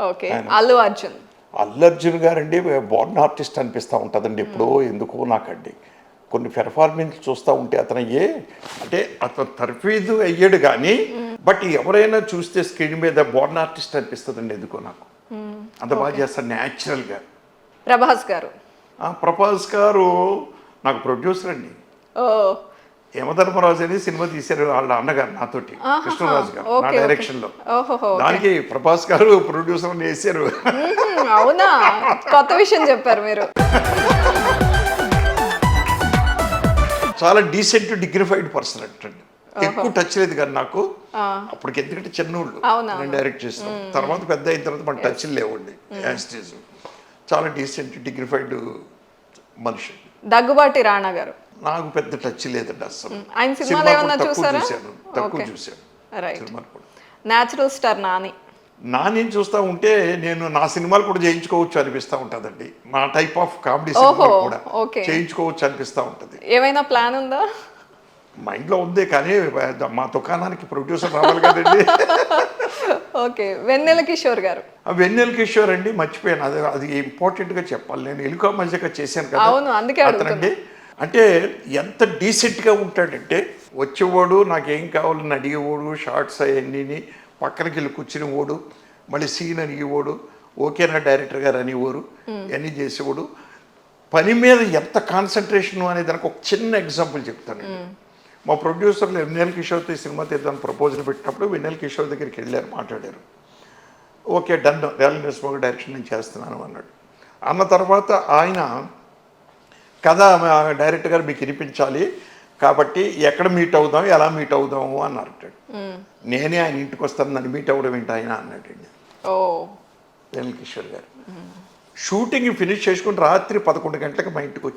Okay. Allu Arjun. Allu Arjun గారండి Born artist అనిపిస్తూ ఉంటుందండి ఎప్పుడో ఎందుకో నాకండి. కొన్ని పెర్ఫార్మెన్స్ చూస్తూ ఉంటే అంటే అతను తర్ఫీదు అయ్యాడు కానీ బట్ ఎవరైనా చూస్తే స్క్రీన్ మీద బోర్న్ ఆర్టిస్ట్ అనిపిస్తుందండి ఎందుకో నాకు. అంత బాగా చేస్తాడు న్యాచురల్గా. ప్రభాస్ గారు. ప్రభాస్ గారు నాకు ప్రొడ్యూసర్ అండి. ఓ యమధర్మరాజు అని సినిమా తీశారు వాళ్ళ అన్నగారు నాతోటి, కృష్ణరాజు గారు, నా డైరెక్షన్లో. దానికి ప్రభాస్ గారు ప్రొడ్యూసర్ అని వేసారు. అవునా, కొత్త విషయం చెప్పారు మీరు. చాలా డీసెంట్ డిగ్నిఫైడ్ పర్సన్ అండి. ఎక్కువ టచ్ లేదు కానీ నాకు అప్పటికి, ఎందుకంటే చిన్నోళ్ళు నేను డైరెక్ట్ చేస్తాం. తర్వాత పెద్ద అయిన తర్వాత మన టచ్ లేవండి. యాస్టేజ్ చాలా డీసెంట్ డిగ్నిఫైడ్ మనిషి. దగ్గుబాటి రాణా గారు. నాకు పెద్ద టచ్ లేదండి అసలు. ఆయన సినిమాలు ఏమన్నా చూసారా? తక్కువ చూశాను సినిమాలు కూడా. Natural star Nani. నాని చూస్తూ ఉంటే నేను నా సినిమాలు కూడా చేయించుకోవచ్చు అనిపిస్తూ ఉంటుందండి. నా టైప్ ఆఫ్ కామెడీ సినిమాలు కూడా చేయించుకోవచ్చు అనిపిస్తూ ఉంటుంది. ఏమైనా ప్లాన్ ఉందా? మైండ్లో ఉంది కానీ మా దుకాణానికి ప్రొడ్యూసర్ రావాలి కదండి. ఓకే. వెన్నెల కిషోర్ గారు. వెన్నెల కిషోర్ అండి, మర్చిపోయాను. అది ఇంపార్టెంట్గా చెప్పాలి. నేను ఎలుక మధ్యగా చేశాను కదా. అవును, అందుకే అతనండి అంటే ఎంత డీసెంట్గా ఉంటాడంటే, వచ్చేవాడు నాకేం కావాలని అడిగేవాడు, షార్ట్స్ అవన్నీ పక్కనకి వెళ్ళి కూర్చుని ఓడు, మళ్ళీ సీన్ అడిగేవాడు, ఓకేనా డైరెక్టర్ గారు అనేవారు, ఇవన్నీ చేసేవాడు. పని మీద ఎంత కాన్సన్ట్రేషన్ అనే దానికి ఒక చిన్న ఎగ్జాంపుల్ చెప్తాను. మా ప్రొడ్యూసర్లు వెన్నెల కిషోర్తో ఈ సినిమా తీద్దాం ప్రపోజల్ పెట్టినప్పుడు వెన్నెల కిషోర్ దగ్గరికి వెళ్ళారు, మాట్లాడారు. Okay done, Relangi Narasimha direction నేను చేస్తున్నాను అన్నాడు. అన్న తర్వాత ఆయన కథ డైరెక్టర్ గారు మీకు వినిపించాలి కాబట్టి ఎక్కడ మీట్ అవుదాం, ఎలా మీట్ అవుదాము అన్నారు. నేనే ఆయన ఇంటికి వస్తాను, నన్ను మీట్ అవ్వడం ఏంటి ఆయన అన్నాడండి వెన్నెల కిషోర్ గారు. షూటింగ్ ఫినిష్ చేసుకుని రాత్రి 11 గంటలకు మా ఇంటికి వచ్చి